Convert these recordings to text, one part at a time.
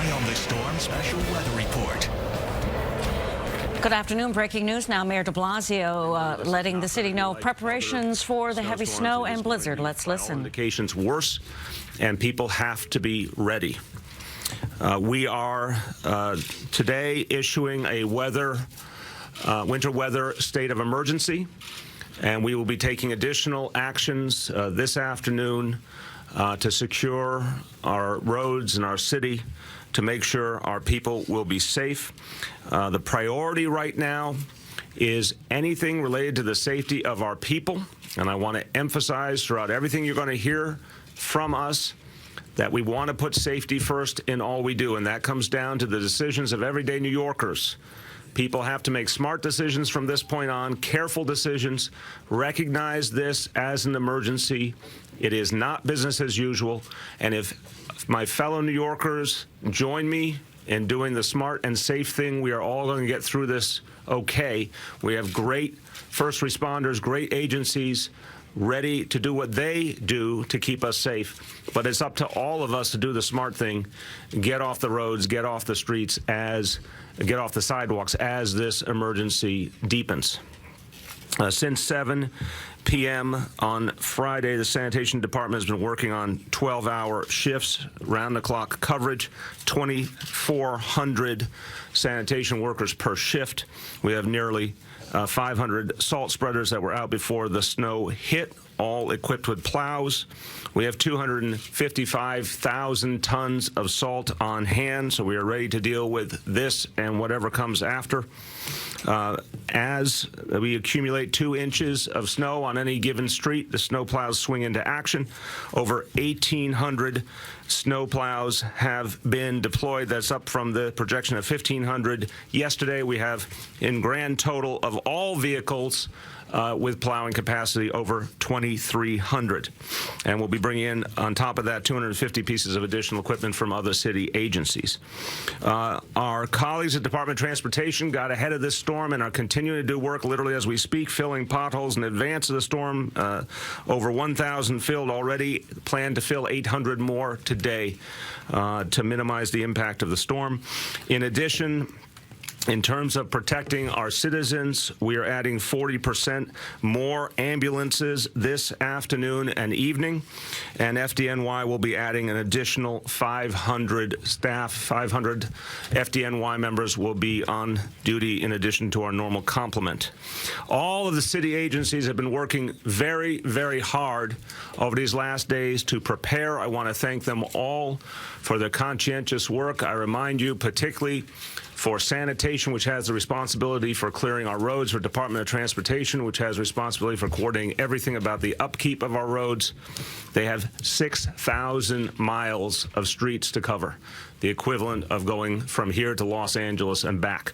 Eye on the Storm special weather report. Good afternoon. Breaking news now. Mayor de Blasio letting the city know preparations for the heavy snow and blizzard. Let's listen. Indications worse, and people have to be ready. We are today issuing a winter weather state of emergency, and we will be taking additional actions this afternoon to secure our roads and our city, to make sure our people will be safe. The priority right now is anything related to the safety of our people, and I want to emphasize throughout everything you're going to hear from us that we want to put safety first in all we do, and that comes down to the decisions of everyday New Yorkers. People have to make smart decisions from this point on, careful decisions, recognize this as an emergency. It is not business as usual, and if my fellow New Yorkers join me in doing the smart and safe thing, we are all going to get through this okay. We have great first responders, great agencies ready to do what they do to keep us safe. But it's up to all of us to do the smart thing, get off the roads, get off the streets, get off the sidewalks as this emergency deepens. Since 7 p.m. on Friday, the sanitation department has been working on 12-hour shifts, round-the-clock coverage, 2,400 sanitation workers per shift. We have nearly 500 salt spreaders that were out before the snow hit, all equipped with plows. We have 255,000 tons of salt on hand, so we are ready to deal with this and whatever comes after. As we accumulate 2 inches of snow on any given street, the snow plows swing into action. Over 1,800 snow plows have been deployed. That's up from the projection of 1,500 yesterday. We have, in grand total of all vehicles with plowing capacity, over 2,300. And we'll be bringing in, on top of that, 250 pieces of additional equipment from other city agencies. Our colleagues at Department of Transportation got ahead of this storm and are continuing to do work literally as we speak, filling potholes in advance of the storm. Over 1,000 filled already, plan to fill 800 more today to minimize the impact of the storm. In addition, in terms of protecting our citizens, we are adding 40% more ambulances this afternoon and evening, and FDNY will be adding an additional 500 staff. 500 FDNY members will be on duty in addition to our normal complement. All of the city agencies have been working very, very hard over these last days to prepare. I want to thank them all for their conscientious work. I remind you, particularly for sanitation, which has the responsibility for clearing our roads, for Department of Transportation, which has responsibility for coordinating everything about the upkeep of our roads. They have 6,000 miles of streets to cover, the equivalent of going from here to Los Angeles and back.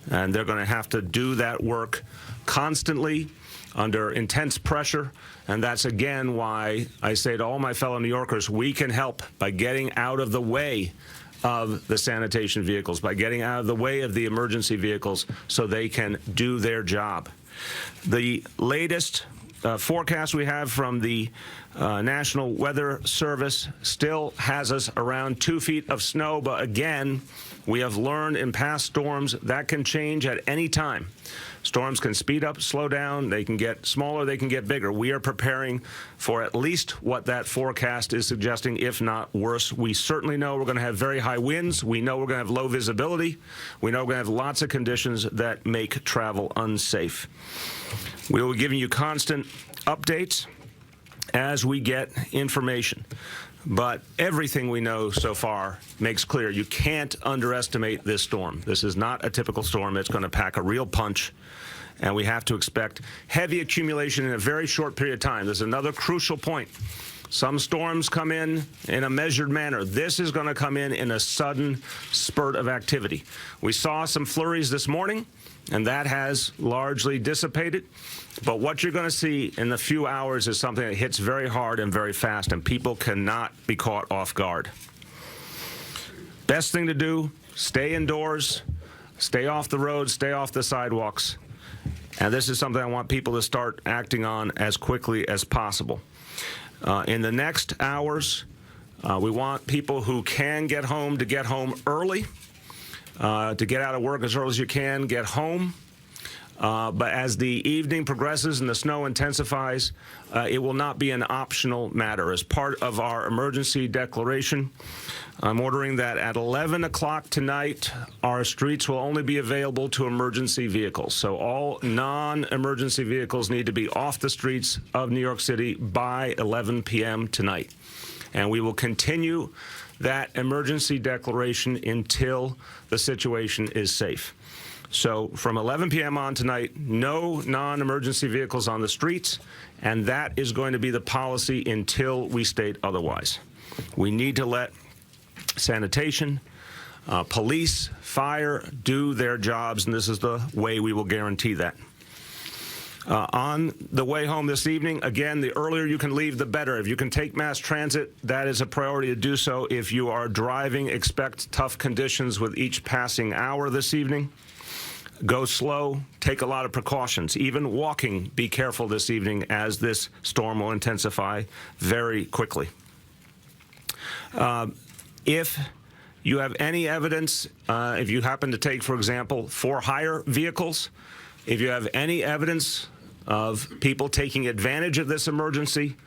And they're going to have to do that work constantly under intense pressure, and that's again why I say to all my fellow New Yorkers, we can help by getting out of the way of the sanitation vehicles, by getting out of the way of the emergency vehicles so they can do their job. The latest forecast we have from the National Weather Service still has us around 2 feet of snow, but again, we have learned in past storms that can change at any time. Storms can speed up, slow down, they can get smaller, they can get bigger. We are preparing for at least what that forecast is suggesting, if not worse. We certainly know we're going to have very high winds. We know we're going to have low visibility. We know we're going to have lots of conditions that make travel unsafe. We will be giving you constant updates as we get information. But everything we know so far makes clear you can't underestimate this storm. This is not a typical storm. It's going to pack a real punch, and we have to expect heavy accumulation in a very short period of time. There's another crucial point. Some storms come in a measured manner. This is going to come in a sudden spurt of activity. We saw some flurries this morning, and that has largely dissipated. But what you're going to see in a few hours is something that hits very hard and very fast, and people cannot be caught off guard. Best thing to do, stay indoors, stay off the roads, stay off the sidewalks. And this is something I want people to start acting on as quickly as possible. In the next hours, We want people who can get home to get home early, to get out of work as early as you can, get home. But as the evening progresses and the snow intensifies, it will not be an optional matter. As part of our emergency declaration, I'm ordering that at 11 o'clock tonight, our streets will only be available to emergency vehicles. So all non-emergency vehicles need to be off the streets of New York City by 11 p.m. tonight. And we will continue that emergency declaration until the situation is safe. So from 11 p.m. on tonight, no non-emergency vehicles on the streets, and that is going to be the policy until we state otherwise. We need to let sanitation, police, fire do their jobs, and this is the way we will guarantee that. On the way home this evening, again, the earlier you can leave, the better. If you can take mass transit, that is a priority to do so. If you are driving, expect tough conditions with each passing hour this evening. Go slow, take a lot of precautions. Even walking, be careful this evening as this storm will intensify very quickly. If you have any evidence, if you happen to take, for example, for-hire vehicles, if you have any evidence of people taking advantage of this emergency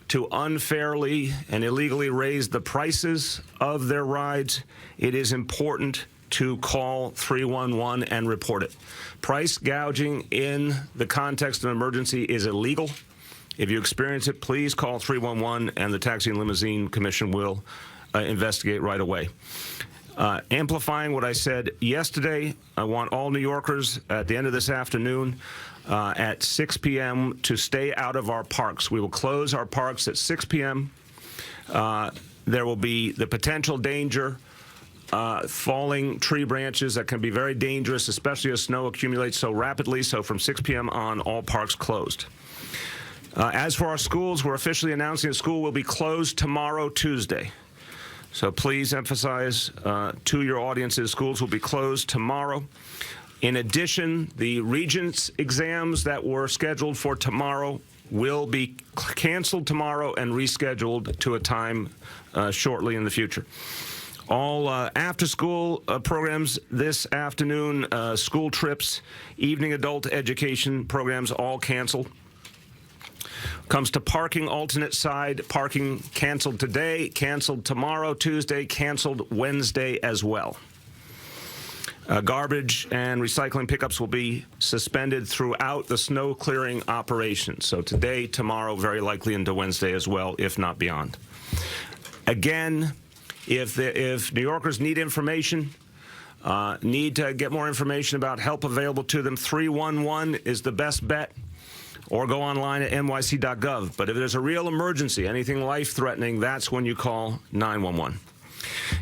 to unfairly and illegally raise the prices of their rides, it is important to call 311 and report it. Price gouging in the context of an emergency is illegal. If you experience it, please call 311 and the Taxi and Limousine Commission will investigate right away. Amplifying what I said yesterday, I want all New Yorkers at the end of this afternoon at 6 p.m. to stay out of our parks. We will close our parks at 6 p.m. There will be the potential danger, falling tree branches that can be very dangerous, especially as snow accumulates so rapidly. So from 6 p.m. on, all parks closed. As for our schools, we're officially announcing the school will be closed tomorrow, Tuesday. So please emphasize to your audiences, schools will be closed tomorrow. In addition, the Regents exams that were scheduled for tomorrow will be canceled tomorrow and rescheduled to a time shortly in the future. All after-school programs this afternoon, school trips, evening adult education programs all canceled. Comes to parking, alternate side, parking canceled today, canceled tomorrow, Tuesday, canceled Wednesday as well. Garbage and recycling pickups will be suspended throughout the snow clearing operation. So today, tomorrow, very likely into Wednesday as well, if not beyond. Again, if New Yorkers need information, need to get more information about help available to them, 311 is the best bet. Or go online at nyc.gov. But if there's a real emergency, anything life-threatening, that's when you call 911.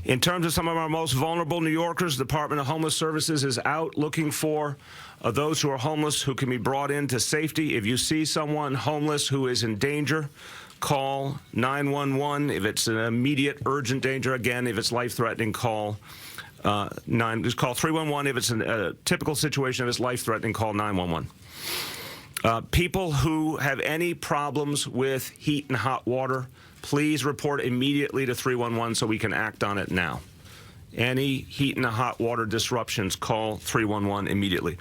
In terms of some of our most vulnerable New Yorkers, the Department of Homeless Services is out looking for those who are homeless who can be brought into safety. If you see someone homeless who is in danger, call 911. If it's an immediate, urgent danger, again, if it's life-threatening, call 311. If it's a typical situation, if it's life-threatening, call 911. People who have any problems with heat and hot water, please report immediately to 311 so we can act on it now. Any heat and hot water disruptions, call 311 immediately.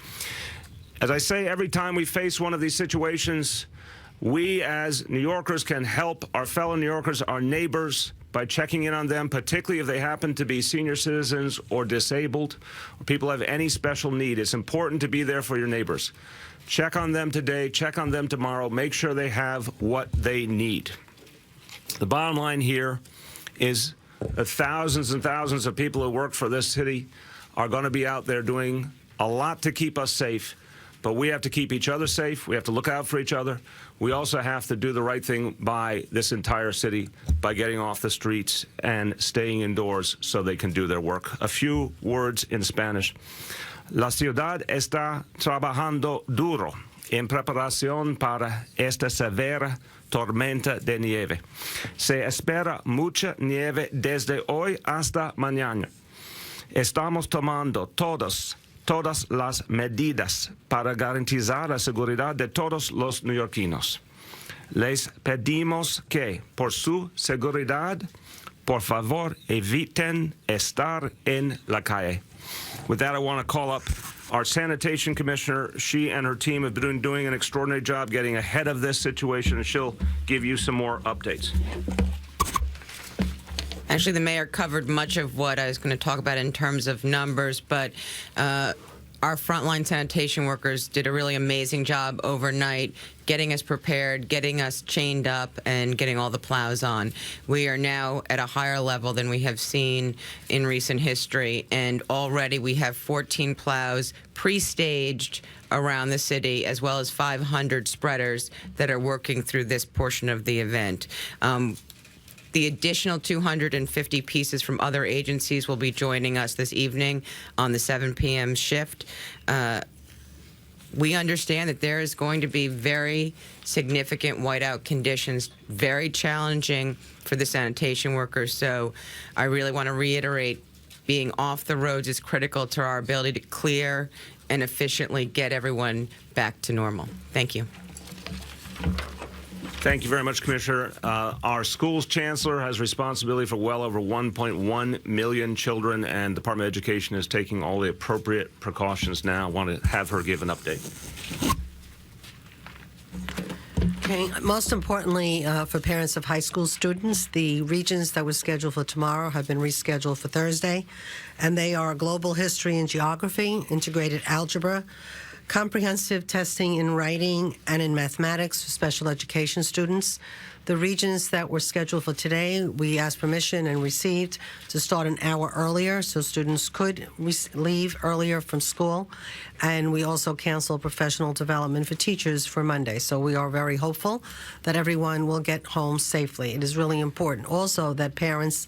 As I say, every time we face one of these situations, we as New Yorkers can help our fellow New Yorkers, our neighbors, by checking in on them, particularly if they happen to be senior citizens or disabled, or people have any special need. It's important to be there for your neighbors. Check on them today, check on them tomorrow, make sure they have what they need. The bottom line here is that thousands and thousands of people who work for this city are going to be out there doing a lot to keep us safe, but we have to keep each other safe. We have to look out for each other. We also have to do the right thing by this entire city by getting off the streets and staying indoors so they can do their work. A few words in Spanish. La ciudad está trabajando duro en preparación para esta severa tormenta de nieve. Se espera mucha nieve desde hoy hasta mañana. Estamos tomando todas las medidas para garantizar la seguridad de todos los neoyorquinos. Les pedimos que, por su seguridad, por favor, eviten estar en la calle. With that, I want to call up our sanitation commissioner. She and her team have been doing an extraordinary job getting ahead of this situation, and she'll give you some more updates. Actually, the mayor covered much of what I was going to talk about in terms of numbers, but our frontline sanitation workers did a really amazing job overnight getting us prepared, getting us chained up, and getting all the plows on. We are now at a higher level than we have seen in recent history, and already we have 14 plows pre-staged around the city, as well as 500 spreaders that are working through this portion of the event. The additional 250 pieces from other agencies will be joining us this evening on the 7 p.m. shift. We understand that there is going to be very significant whiteout conditions, very challenging for the sanitation workers. So I really want to reiterate, being off the roads is critical to our ability to clear and efficiently get everyone back to normal. Thank you. Thank you very much, Commissioner. Our school's chancellor has responsibility for well over 1.1 million children, and the Department of Education is taking all the appropriate precautions now. I want to have her give an update. Okay. Most importantly, for parents of high school students, the regions that were scheduled for tomorrow have been rescheduled for Thursday, and they are global history and geography, integrated algebra, comprehensive testing in writing and in mathematics for special education students. The regions that were scheduled for today, we asked permission and received to start an hour earlier so students could leave earlier from school. And we also canceled professional development for teachers for Monday. So we are very hopeful that everyone will get home safely. It is really important also that parents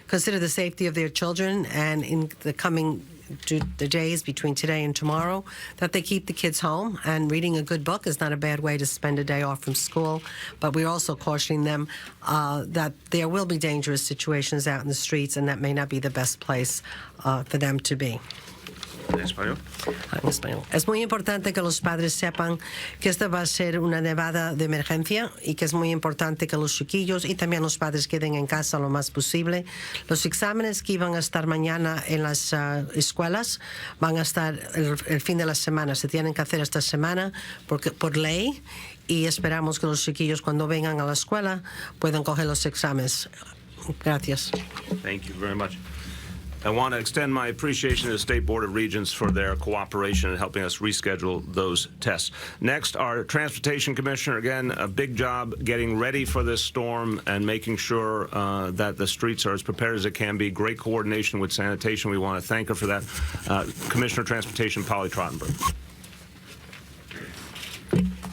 consider the safety of their children, and in the coming the days between today and tomorrow, that they keep the kids home. And reading a good book is not a bad way to spend a day off from school. But we're also cautioning them that there will be dangerous situations out in the streets, and that may not be the best place for them to be. ¿En español? En español. Es muy importante que los padres sepan que esta va a ser una nevada de emergencia y que es muy importante que los chiquillos y también los padres queden en casa lo más posible. Los exámenes que iban a estar mañana en las escuelas van a estar el fin de la semana. Se tienen que hacer esta semana por ley, y esperamos que los chiquillos cuando vengan a la escuela puedan coger los exámenes. Gracias. Thank you very much. I want to extend my appreciation to the State Board of Regents for their cooperation in helping us reschedule those tests. Next, our Transportation Commissioner, again, a big job getting ready for this storm and making sure that the streets are as prepared as it can be. Great coordination with sanitation. We want to thank her for that. Commissioner of Transportation, Polly Trottenberg.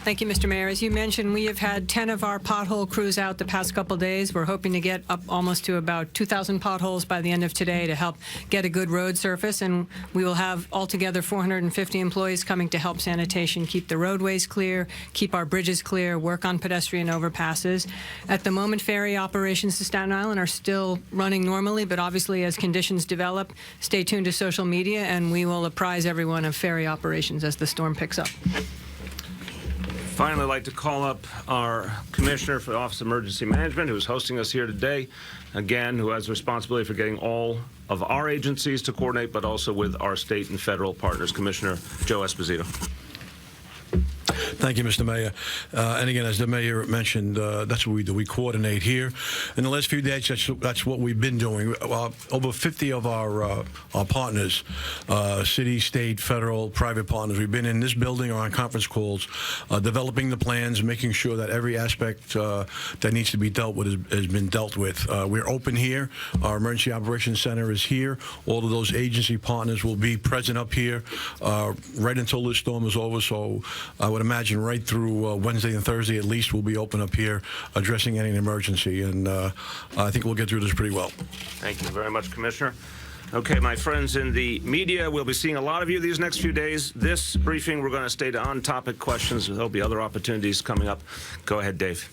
Thank you, Mr. Mayor. As you mentioned, we have had 10 of our pothole crews out the past couple days. We're hoping to get up almost to about 2,000 potholes by the end of today to help get a good road surface, and we will have altogether 450 employees coming to help sanitation keep the roadways clear, keep our bridges clear, work on pedestrian overpasses. At the moment, ferry operations to Staten Island are still running normally, but obviously as conditions develop, stay tuned to social media, and we will apprise everyone of ferry operations as the storm picks up. Finally, I'd like to call up our Commissioner for the Office of Emergency Management, who is hosting us here today, again, who has responsibility for getting all of our agencies to coordinate, but also with our state and federal partners. Commissioner Joe Esposito. Thank you, Mr. Mayor. And again, as the mayor mentioned, that's what we do. We coordinate here. In the last few days, that's what we've been doing. Over 50 of our partners, city, state, federal, private partners, we've been in this building or on conference calls, developing the plans, making sure that every aspect that needs to be dealt with has been dealt with. We're open here. Our Emergency Operations Center is here. All of those agency partners will be present up here right until this storm is over. So I would imagine right through Wednesday and Thursday at least we'll be open up here addressing any emergency, and I think we'll get through this pretty well. Thank you very much, Commissioner. Okay, my friends in the media, we'll be seeing a lot of you these next few days. This briefing, we're going to stay to on-topic questions. There'll be other opportunities coming up. Go ahead, Dave.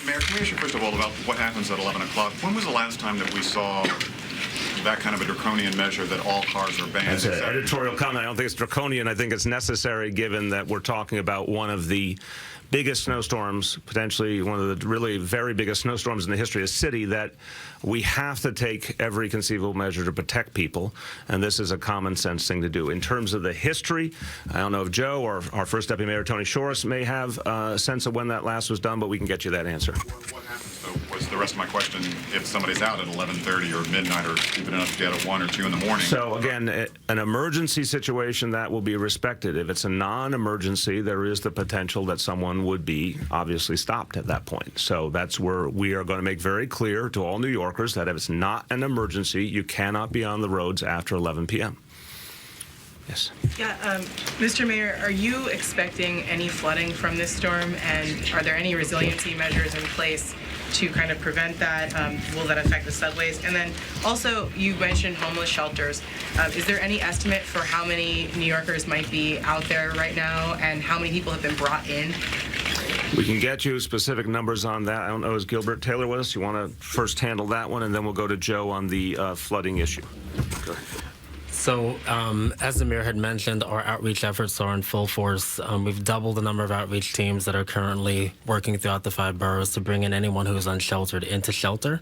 Mayor, can we ask you first of all about what happens at 11 o'clock? When was the last time that we saw that kind of a draconian measure that all cars are banned? That's an editorial comment. I don't think it's draconian. I think it's necessary given that we're talking about one of the biggest snowstorms, potentially one of the really very biggest snowstorms in the history of the city, that we have to take every conceivable measure to protect people, and this is a common sense thing to do. In terms of the history, I don't know if Joe or our first Deputy Mayor Tony Shores may have a sense of when that last was done, but we can get you that answer. What happens, though, was the rest of my question, if somebody's out at 11:30 or midnight or stupid enough to get at 1 or 2 in the morning? So again, an emergency situation, that will be respected. If it's a non-emergency, there is the potential that someone would be obviously stopped at that point. So that's where we are going to make very clear to all New Yorkers that if it's not an emergency, you cannot be on the roads after 11 p.m. Yes. Yeah, Mr. Mayor, are you expecting any flooding from this storm, and are there any resiliency measures in place to kind of prevent that? Will that affect the subways? And then also, you mentioned homeless shelters. Is there any estimate for how many New Yorkers might be out there right now, and how many people have been brought in? We can get you specific numbers on that. I don't know, is Gilbert Taylor with us? You want to first handle that one, and then we'll go to Joe on the flooding issue. Go ahead. So, as the mayor had mentioned, our outreach efforts are in full force. We've doubled the number of outreach teams that are currently working throughout the 5 boroughs to bring in anyone who is unsheltered into shelter.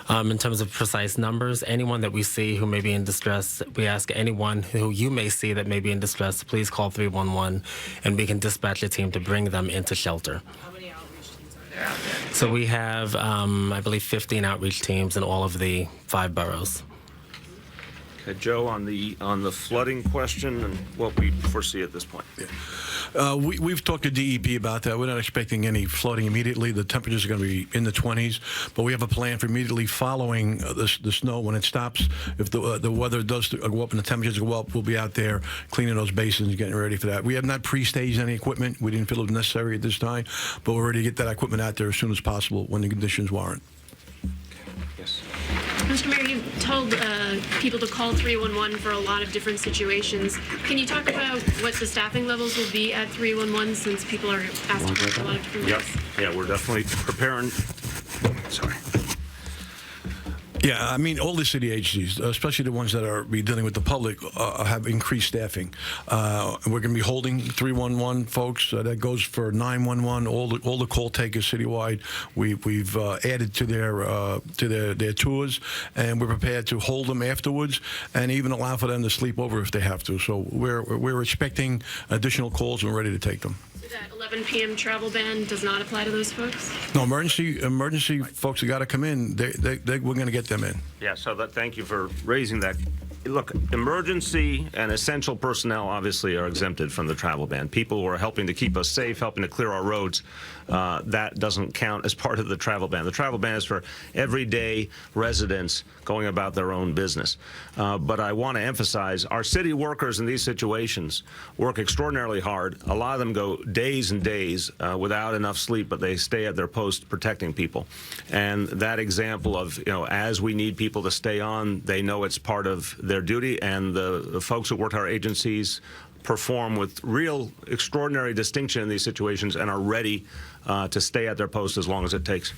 In terms of precise numbers, anyone that we see who may be in distress, we ask anyone who you may see that may be in distress, please call 311, and we can dispatch a team to bring them into shelter. How many outreach teams are there out there? So we have, I believe, 15 outreach teams in all of the 5 boroughs. Joe, on the flooding question and what we foresee at this point. We've talked to DEP about that. We're not expecting any flooding immediately. The temperatures are going to be in the 20s, but we have a plan for immediately following the snow when it stops. If the weather does go up and the temperatures go up, we'll be out there cleaning those basins, getting ready for that. We have not pre-staged any equipment. We didn't feel it was necessary at this time, but we're ready to get that equipment out there as soon as possible when the conditions warrant. Yes. Mr. Mayor, you told people to call 311 for a lot of different situations. Can you talk about what the staffing levels will be at 311 since people are asking for a lot of different things? Yeah, we're definitely preparing. Sorry. Yeah, I mean, all the city agencies, especially the ones that are dealing with the public, have increased staffing. We're going to be holding 311 folks. That goes for 911. All the call takers citywide. We've added to their tours, and we're prepared to hold them afterwards, and even allow for them to sleep over if they have to. So we're expecting additional calls, and we're ready to take them. So that 11 p.m. travel ban does not apply to those folks? No, emergency folks that got to come in, we're going to get them in. Yeah, so thank you for raising that. Look, emergency and essential personnel obviously are exempted from the travel ban. People who are helping to keep us safe, helping to clear our roads, that doesn't count as part of the travel ban. The travel ban is for everyday residents going about their own business. But I want to emphasize, our city workers in these situations work extraordinarily hard. A lot of them go days and days without enough sleep, but they stay at their post protecting people. And that example of, as we need people to stay on, they know it's part of their duty, and the folks who work at our agencies perform with real extraordinary distinction in these situations and are ready to stay at their post as long as it takes.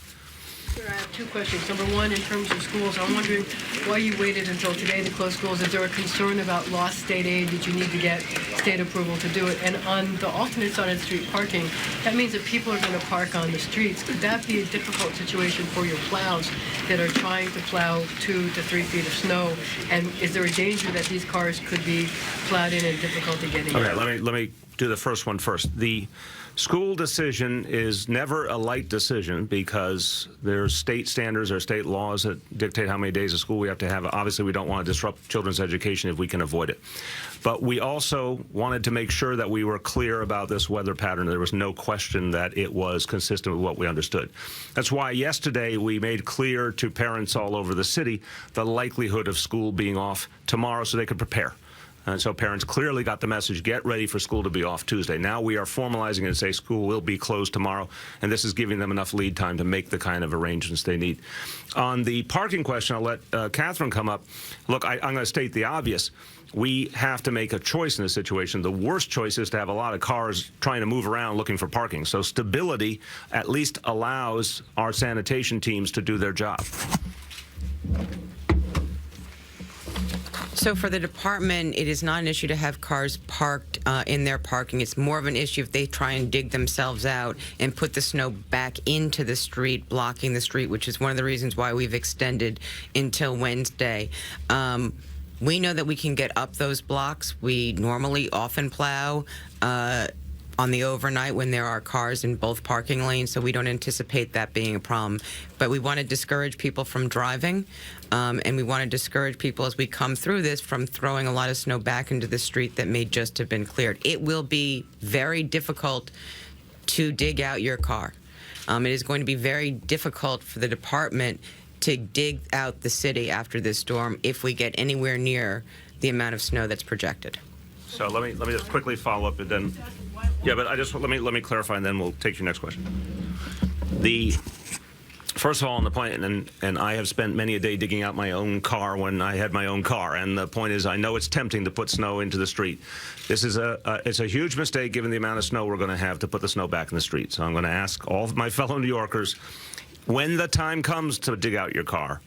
Sir, I have 2 questions. Number one, in terms of schools, I'm wondering why you waited until today to close schools. Is there a concern about lost state aid? Did you need to get state approval to do it? And on the alternate side of street parking, that means that people are going to park on the streets. Could that be a difficult situation for your plows that are trying to plow 2 to 3 feet of snow? And is there a danger that these cars could be plowed in and difficulty getting out? Okay, let me do the first one first. The school decision is never a light decision because there's state standards or state laws that dictate how many days of school we have to have. Obviously, we don't want to disrupt children's education if we can avoid it. But we also wanted to make sure that we were clear about this weather pattern. There was no question that it was consistent with what we understood. That's why yesterday we made clear to parents all over the city the likelihood of school being off tomorrow so they could prepare. And so parents clearly got the message, get ready for school to be off Tuesday. Now we are formalizing it and say school will be closed tomorrow, and this is giving them enough lead time to make the kind of arrangements they need. On the parking question, I'll let Catherine come up. Look, I'm going to state the obvious. We have to make a choice in this situation. The worst choice is to have a lot of cars trying to move around looking for parking. So stability at least allows our sanitation teams to do their job. So for the department, it is not an issue to have cars parked in their parking. It's more of an issue if they try and dig themselves out and put the snow back into the street, blocking the street, which is one of the reasons why we've extended until Wednesday. We know that we can get up those blocks. We normally often plow on the overnight when there are cars in both parking lanes, so we don't anticipate that being a problem. But we want to discourage people from driving, and we want to discourage people as we come through this from throwing a lot of snow back into the street that may just have been cleared. It will be very difficult to dig out your car. It is going to be very difficult for the department to dig out the city after this storm if we get anywhere near the amount of snow that's projected. So let me just quickly follow up, and then, yeah, but I just let me clarify, and then we'll take your next question. First of all, on the point, and I have spent many a day digging out my own car when I had my own car, and the point is, I know it's tempting to put snow into the street. This is it's a huge mistake given the amount of snow we're going to have to put the snow back in the street. So I'm going to ask all of my fellow New Yorkers, when the time comes to dig out your car,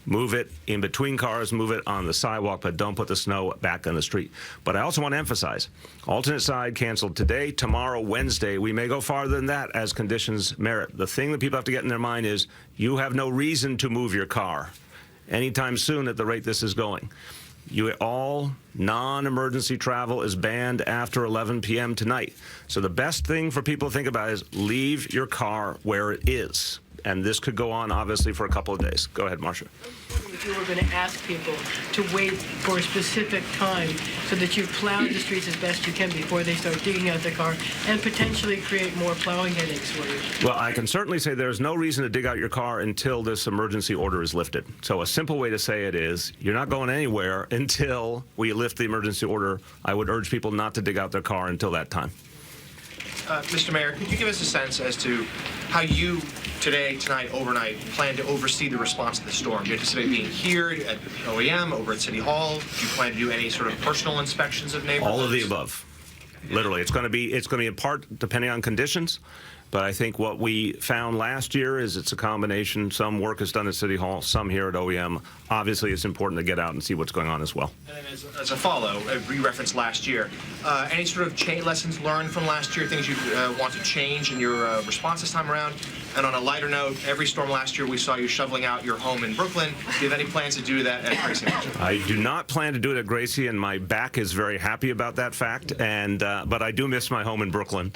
move it in between cars, move it on the sidewalk, but don't put the snow back on the street. But I also want to emphasize, alternate side canceled today, tomorrow, Wednesday. We may go farther than that as conditions merit. The thing that people have to get in their mind is you have no reason to move your car anytime soon at the rate this is going. All non-emergency travel is banned after 11 p.m. tonight. So the best thing for people to think about is leave your car where it is. And this could go on, obviously, for a couple of days. Go ahead, Marcia. If you were going to ask people to wait for a specific time so that you've plowed the streets as best you can before they start digging out their car and potentially create more plowing headaches for you. Well, I can certainly say there's no reason to dig out your car until this emergency order is lifted. So a simple way to say it is you're not going anywhere until we lift the emergency order. I would urge people not to dig out their car until that time. Mr. Mayor, could you give us a sense as to how you today, tonight, overnight, plan to oversee the response to the storm? Do you anticipate being here at OEM, over at City Hall? Do you plan to do any sort of personal inspections of neighborhoods? All of the above. Literally, it's going to be a part depending on conditions. But I think what we found last year is it's a combination. Some work is done at City Hall, some here at OEM. Obviously, it's important to get out and see what's going on as well. And then as a follow, we referenced last year. Any sort of lessons learned from last year, things you want to change in your response this time around? And on a lighter note, every storm last year we saw you shoveling out your home in Brooklyn. Do you have any plans to do that at Gracie? I do not plan to do it at Gracie, and my back is very happy about that fact. And but I do miss my home in Brooklyn,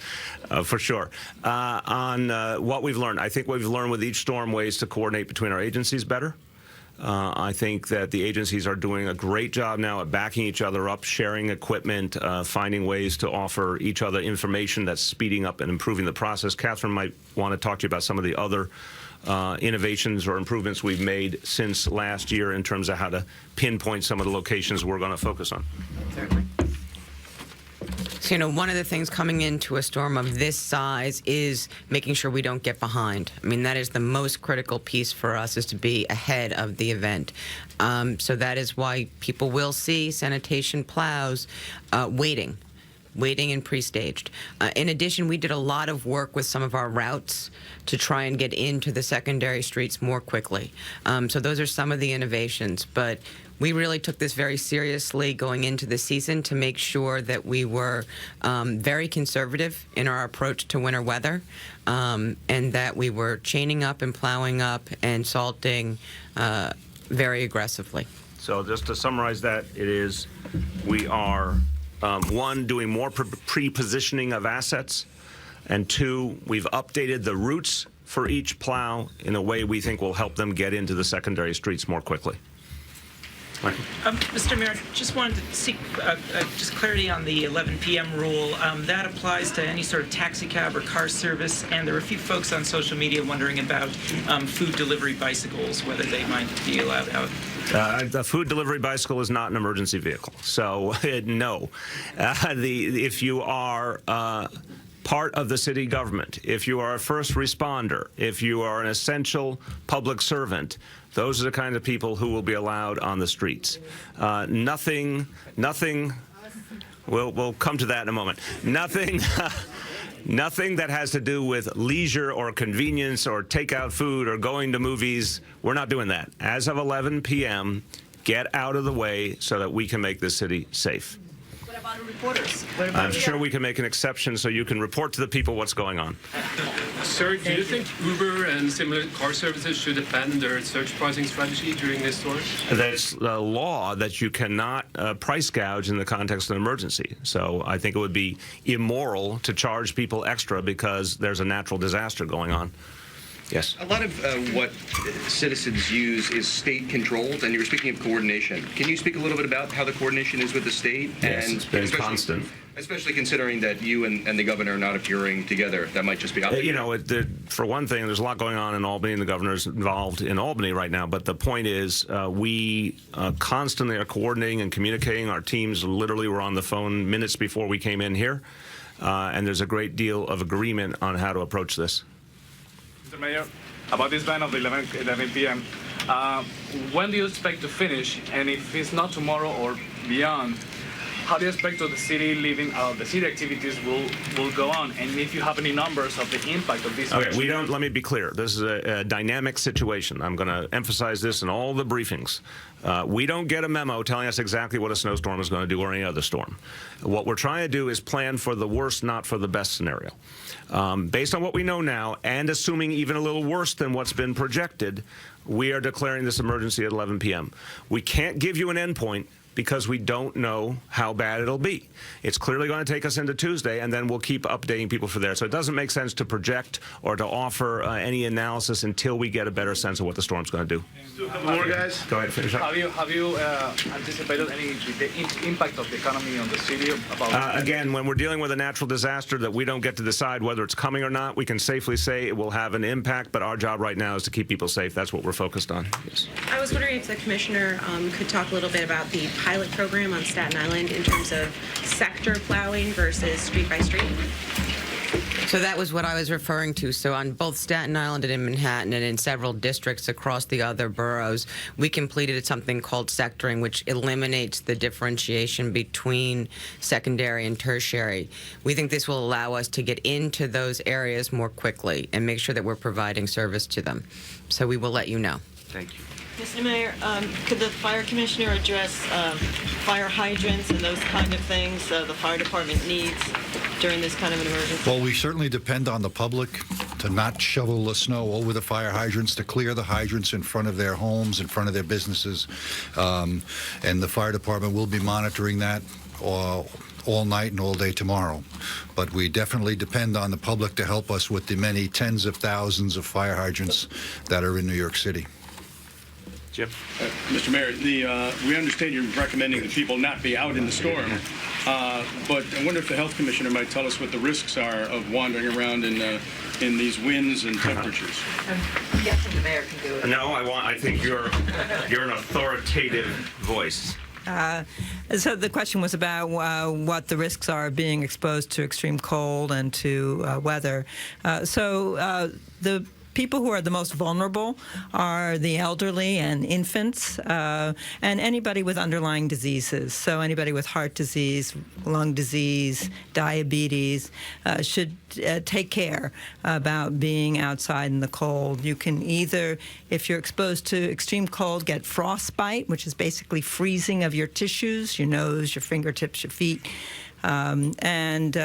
for sure. On what we've learned, I think we've learned with each storm ways to coordinate between our agencies better. I think that the agencies are doing a great job now at backing each other up, sharing equipment, finding ways to offer each other information that's speeding up and improving the process. Catherine might want to talk to you about some of the other innovations or improvements we've made since last year in terms of how to pinpoint some of the locations we're going to focus on. Certainly. So, one of the things coming into a storm of this size is making sure we don't get behind. I mean, that is the most critical piece for us, is to be ahead of the event. So that is why people will see sanitation plows waiting and pre-staged. In addition, we did a lot of work with some of our routes to try and get into the secondary streets more quickly. So those are some of the innovations. But we really took this very seriously going into the season to make sure that we were very conservative in our approach to winter weather, and that we were chaining up and plowing up and salting very aggressively. So just to summarize that, we are, one, doing more pre-positioning of assets, and two, we've updated the routes for each plow in a way we think will help them get into the secondary streets more quickly. Mr. Mayor, just wanted to seek just clarity on the 11 p.m. rule. That applies to any sort of taxi cab or car service, and there are a few folks on social media wondering about food delivery bicycles, whether they might be allowed out. The food delivery bicycle is not an emergency vehicle, so no. If you are part of the city government, if you are a first responder, if you are an essential public servant, those are the kind of people who will be allowed on the streets. Nothing, we'll come to that in a moment. Nothing that has to do with leisure or convenience or takeout food or going to movies, we're not doing that. As of 11 p.m., get out of the way so that we can make this city safe. What about reporters? What about I'm sure we can make an exception so you can report to the people what's going on. Sir, do you think Uber and similar car services should abandon their surge pricing strategy during this storm? There's a law that you cannot price gouge in the context of an emergency. So I think it would be immoral to charge people extra because there's a natural disaster going on. Yes. A lot of what citizens use is state-controlled, and you were speaking of coordination. Can you speak a little bit about how the coordination is with the state? Yes, and it's been constant. Especially considering that you and the governor are not appearing together. That might just be obvious. You know, for one thing, there's a lot going on in Albany, and the governor's involved in Albany right now. But the point is, we constantly are coordinating and communicating. Our teams literally were on the phone minutes before we came in here. And there's a great deal of agreement on how to approach this. Mr. Mayor, about this ban of the 11 p.m., when do you expect to finish? And if it's not tomorrow or beyond, how do you expect the city the city activities will go on? And if you have any numbers of the impact of this? Okay, let me be clear. This is a dynamic situation. I'm going to emphasize this in all the briefings. We don't get a memo telling us exactly what a snowstorm is going to do or any other storm. What we're trying to do is plan for the worst, not for the best scenario. Based on what we know now, and assuming even a little worse than what's been projected, we are declaring this emergency at 11 p.m. We can't give you an endpoint because we don't know how bad it'll be. It's clearly going to take us into Tuesday, and then we'll keep updating people for there. So it doesn't make sense to project or to offer any analysis until we get a better sense of what the storm's going to do. More guys. Go ahead, finish up. Have you anticipated the impact of the economy on the city? Again, when we're dealing with a natural disaster that we don't get to decide whether it's coming or not, we can safely say it will have an impact, but our job right now is to keep people safe. That's what we're focused on. Yes. I was wondering if the commissioner could talk a little bit about the pilot program on Staten Island in terms of sector plowing versus street by street. So that was what I was referring to. So on both Staten Island and in Manhattan and in several districts across the other boroughs, we completed something called sectoring, which eliminates the differentiation between secondary and tertiary. We think this will allow us to get into those areas more quickly and make sure that we're providing service to them. So we will let you know. Thank you. Mr. Mayor, could the fire commissioner address fire hydrants and those kind of things the fire department needs during this kind of an emergency? Well, we certainly depend on the public to not shovel the snow over the fire hydrants, to clear the hydrants in front of their homes, in front of their businesses. And the fire department will be monitoring that all night and all day tomorrow. But we definitely depend on the public to help us with the many tens of thousands of fire hydrants that are in New York City. Jim. Mr. Mayor, we understand you're recommending that people not be out in the storm, but I wonder if the health commissioner might tell us what the risks are of wandering around in these winds and temperatures. I'm guessing the mayor can do it. No, I think you're an authoritative voice. So the question was about what the risks are of being exposed to extreme cold and to weather. The people who are the most vulnerable are the elderly and infants and anybody with underlying diseases. So anybody with heart disease, lung disease, diabetes should take care about being outside in the cold. You can either, if you're exposed to extreme cold, get frostbite, which is basically freezing of your tissues, your nose, your fingertips, your feet. And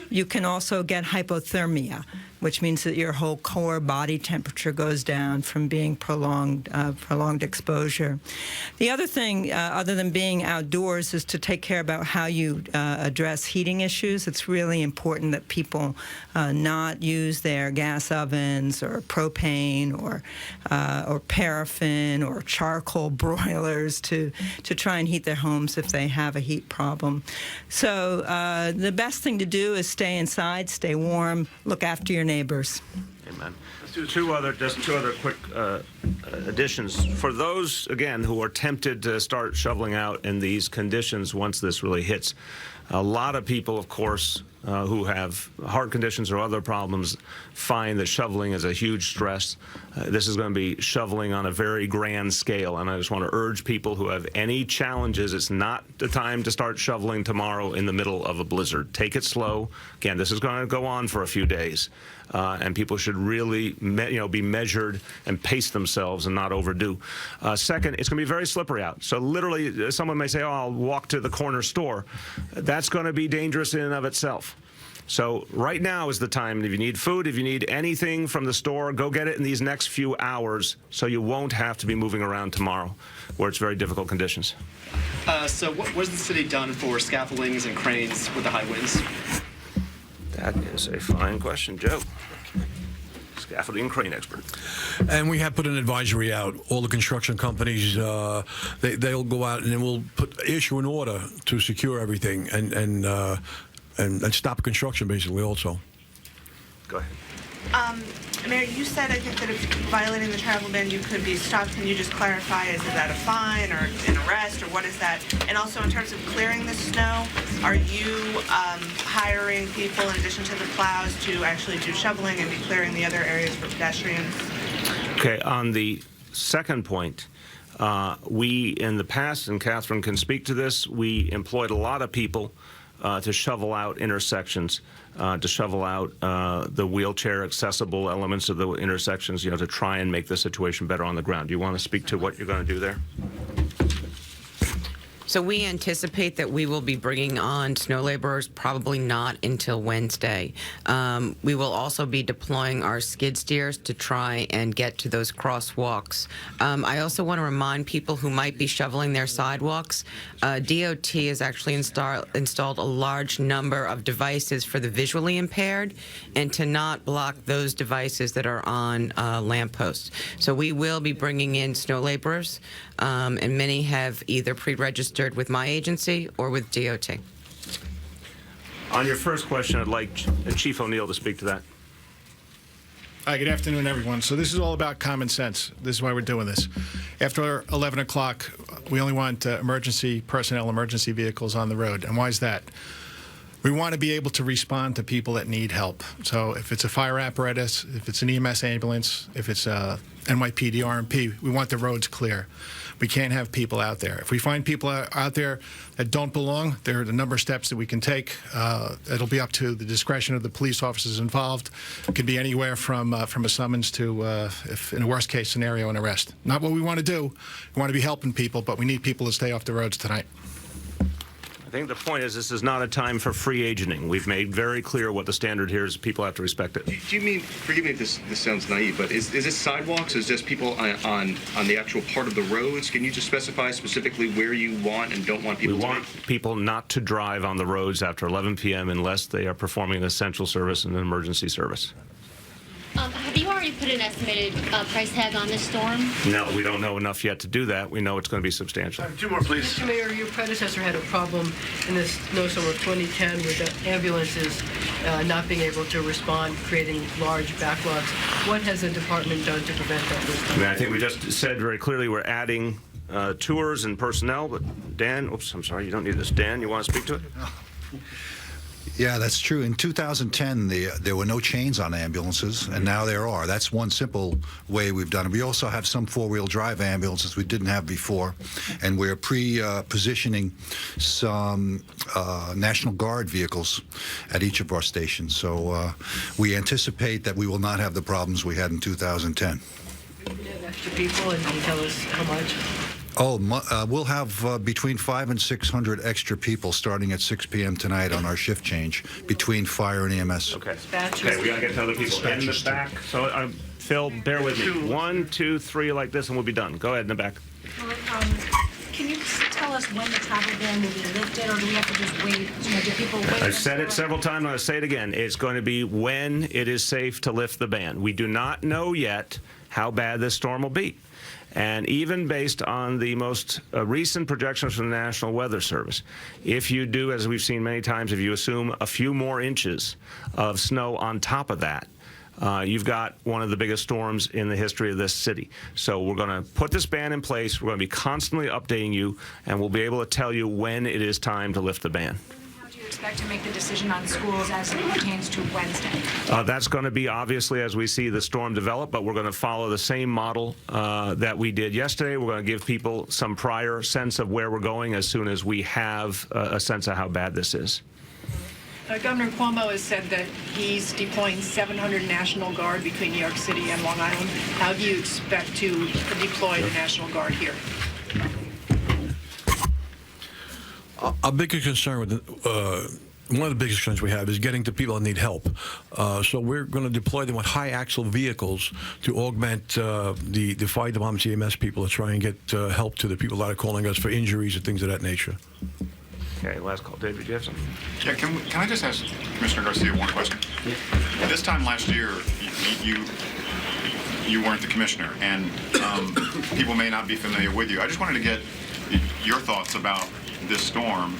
you can also get hypothermia, which means that your whole core body temperature goes down from being prolonged exposure. The other thing, other than being outdoors, is to take care about how you address heating issues. It's really important that people not use their gas ovens or propane or paraffin or charcoal broilers to try and heat their homes if they have a heat problem. So the best thing to do is stay inside, stay warm, look after your neighbors. Amen. Two other quick additions. For those, again, who are tempted to start shoveling out in these conditions once this really hits, a lot of people, of course, who have heart conditions or other problems find that shoveling is a huge stress. This is going to be shoveling on a very grand scale, and I just want to urge people who have any challenges, it's not the time to start shoveling tomorrow in the middle of a blizzard. Take it slow. Again, this is going to go on for a few days, and people should should really be measured and pace themselves and not overdo. Second, it's going to be very slippery out. So literally, someone may say, oh, I'll walk to the corner store. That's going to be dangerous in and of itself. So right now is the time. If you need food, if you need anything from the store, go get it in these next few hours so you won't have to be moving around tomorrow where it's very difficult conditions. So what has the city done for scaffoldings and cranes with the high winds? That is a fine question, Joe. Scaffolding and crane expert. And we have put an advisory out. All the construction companies, they'll go out and then we'll issue an order to secure everything and stop construction, basically, also. Go ahead. Mayor, you said, I think, that if violating the travel ban, you could be stopped. Can you just clarify, is that a fine or an arrest, or what is that? And also, in terms of clearing the snow, are you hiring people, in addition to the plows, to actually do shoveling and be clearing the other areas for pedestrians? Okay, on the second point, we, in the past, and Catherine can speak to this, we employed a lot of people to shovel out intersections, to shovel out the wheelchair accessible elements of the intersections, to try and make the situation better on the ground. Do you want to speak to what you're going to do there? So we anticipate that we will be bringing on snow laborers probably not until Wednesday. We will also be deploying our skid steers to try and get to those crosswalks. I also want to remind people who might be shoveling their sidewalks, DOT has actually installed a large number of devices for the visually impaired and to not block those devices that are on lampposts. So we will be bringing in snow laborers, and many have either pre-registered with my agency or with DOT. On your first question, I'd like Chief O'Neill to speak to that. Hi, good afternoon, everyone. So this is all about common sense. This is why we're doing this. After 11 o'clock, we only want emergency personnel, emergency vehicles on the road. And why is that? We want to be able to respond to people that need help. So if it's a fire apparatus, if it's an EMS ambulance, if it's a NYPD RMP, we want the roads clear. We can't have people out there. If we find people out there that don't belong, there are a number of steps that we can take. It'll be up to the discretion of the police officers involved. It could be anywhere from a summons to, if in a worst case scenario, an arrest. Not what we want to do. We want to be helping people, but we need people to stay off the roads tonight. I think the point is this is not a time for free agenting. We've made very clear what the standard here is. People have to respect it. Do you mean, forgive me if this sounds naive, but is this sidewalks? Is this people on the actual part of the roads? Can you just specify specifically where you want and don't want people We to want people not to drive on the roads after 11 p.m. unless they are performing an essential service and an emergency service. Have you already put an estimated price tag on this storm? No, we don't know enough yet to do that. We know it's going to be substantial. Two more, please. Mr. Mayor, your predecessor had a problem in the snowstorm of 2010 with the ambulances not being able to respond, creating large backlogs. What has the department done to prevent that this time? I think we just said very clearly we're adding tours and personnel, but Dan, oops, I'm sorry, you don't need this. Dan, you want to speak to it? Yeah, that's true. In 2010, there were no chains on ambulances, and now there are. That's one simple way we've done it. We also have some four-wheel drive ambulances we didn't have before, and we're positioning some National Guard vehicles at each of our stations. So we anticipate that we will not have the problems we had in 2010. Extra people, and can you tell us how much? Oh, we'll have between 500 and 600 extra people starting at 6 p.m. tonight on our shift change between fire and EMS. Okay. Okay, we got to get to other people in the back. So, Phil, bear with me. 1, 2, 3 like this, and we'll be done. Go ahead in the back. Can you tell us when the travel ban will be lifted, or do we have to just wait? Do people wait? I've said it several times, and I'll say it again. It's going to be when it is safe to lift the ban. We do not know yet how bad this storm will be. And even based on the most recent projections from the National Weather Service, if you do, as we've seen many times, if you assume a few more inches of snow on top of that, you've got one of the biggest storms in the history of this city. So we're going to put this ban in place. We're going to be constantly updating you, and we'll be able to tell you when it is time to lift the ban. How do you expect to make the decision on schools as it pertains to Wednesday? That's going to be obviously as we see the storm develop, but we're going to follow the same model that we did yesterday. We're going to give people some prior sense of where we're going as soon as we have a sense of how bad this is. Governor Cuomo has said that he's deploying 700 National Guard between New York City and Long Island. How do you expect to deploy the National Guard here? Our biggest concern with one of the biggest concerns we have is getting to people that need help. So we're going to deploy them with high axle vehicles to augment the fire department's EMS people to try and get help to the people that are calling us for injuries and things of that nature. Okay, last call. David, do you have something? Yeah, can I just ask Commissioner Garcia one question? Yeah. This time last year, you weren't the commissioner, and people may not be familiar with you. I just wanted to get your thoughts about this storm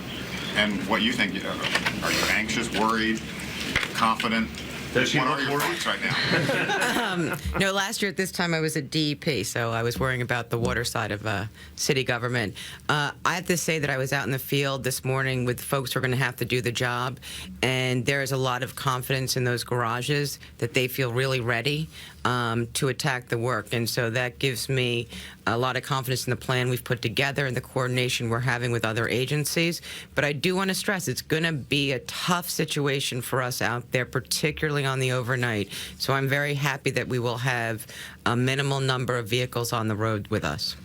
and what you think. Are you anxious, worried, confident? What are your thoughts right now? No, last year at this time I was at DEP, so I was worrying about the water side of city government. I have to say that I was out in the field this morning with folks who are going to have to do the job, and there is a lot of confidence in those garages that they feel really ready to attack the work. And so that gives me a lot of confidence in the plan we've put together and the coordination we're having with other agencies. But I do want to stress it's going to be a tough situation for us out there, particularly on the overnight. So I'm very happy that we will have a minimal number of vehicles on the road with us.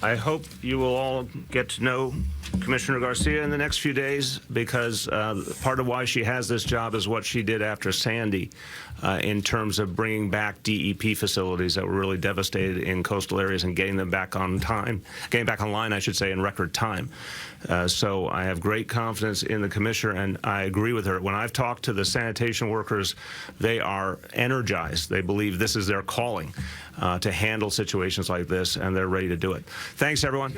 I hope you will all get to know Commissioner Garcia in the next few days, because part of why she has this job is what she did after Sandy in terms of bringing back DEP facilities that were really devastated in coastal areas and getting them back on time, getting back online, I should say, in record time. So I have great confidence in the commissioner, and I agree with her. When I've talked to the sanitation workers, they are energized. They believe this is their calling to handle situations like this, and they're ready to do it. Thanks, everyone.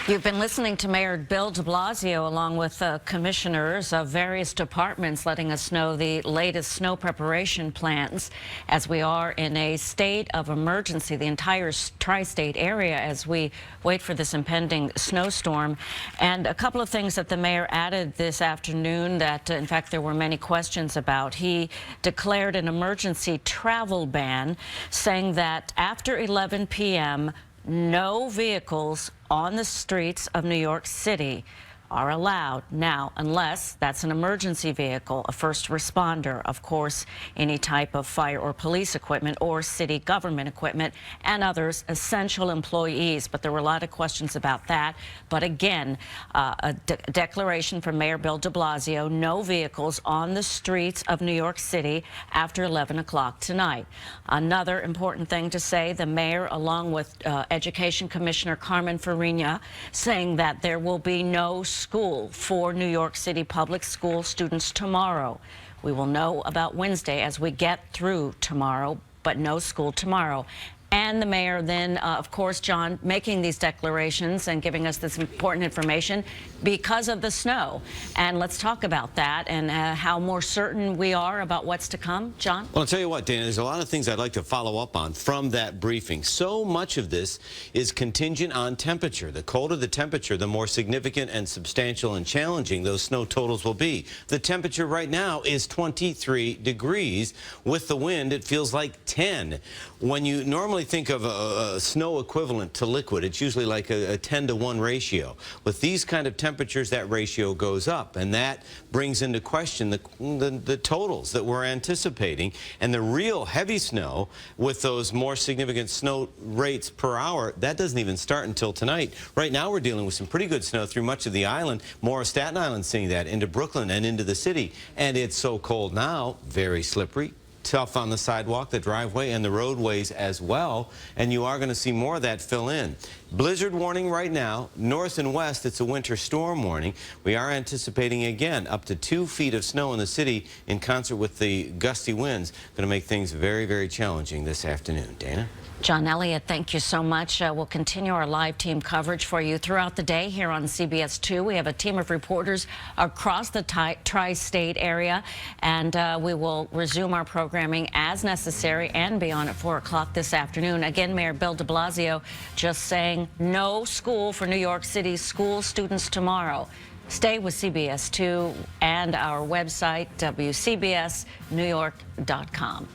You've been listening to Mayor Bill de Blasio along with commissioners of various departments letting us know the latest snow preparation plans as we are in a state of emergency, the entire tri-state area, as we wait for this impending snowstorm. And a couple of things that the mayor added this afternoon that, in fact, there were many questions about. He declared an emergency travel ban, saying that after 11 p.m., no vehicles on the streets of New York City are allowed now, unless that's an emergency vehicle, a first responder, of course, any type of fire or police equipment or city government equipment, and others, essential employees. But there were a lot of questions about that. But again, a declaration from Mayor Bill de Blasio, no vehicles on the streets of New York City after 11 o'clock tonight. Another important thing to say, the mayor, along with Education Commissioner Carmen Farina, saying that there will be no school for New York City public school students tomorrow. We will know about Wednesday as we get through tomorrow, but no school tomorrow. And the mayor then, of course, John, making these declarations and giving us this important information because of the snow. And let's talk about that and how more certain we are about what's to come. John? Well, I'll tell you what, Dana, there's a lot of things I'd like to follow up on from that briefing. So much of this is contingent on temperature. The colder the temperature, the more significant and substantial and challenging those snow totals will be. The temperature right now is 23 degrees. With the wind, it feels like 10. When you normally think of a snow equivalent to liquid, it's usually like a 10-to-1 ratio. With these kind of temperatures, that ratio goes up, and that brings into question the totals that we're anticipating. And the real heavy snow with those more significant snow rates per hour, that doesn't even start until tonight. Right now we're dealing with some pretty good snow through much of the island. More of Staten Island seeing that into Brooklyn and into the city. And it's so cold now, very slippery, tough on the sidewalk, the driveway, and the roadways as well, and you are going to see more of that fill in. Blizzard warning right now. North and west, it's a winter storm warning. We are anticipating, again, up to 2 feet of snow in the city in concert with the gusty winds. Going to make things very, very challenging this afternoon. Dana? John Elliott, thank you so much. We'll continue our live team coverage for you throughout the day here on CBS 2. We have a team of reporters across the tri-state area, and we will resume our programming as necessary and be on at 4 o'clock this afternoon. Again, Mayor Bill de Blasio just saying no school for New York City school students tomorrow. Stay with CBS 2 and our website, WCBSNewYork.com.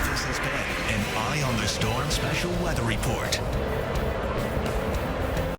This has been an Eye on the Storm special weather report.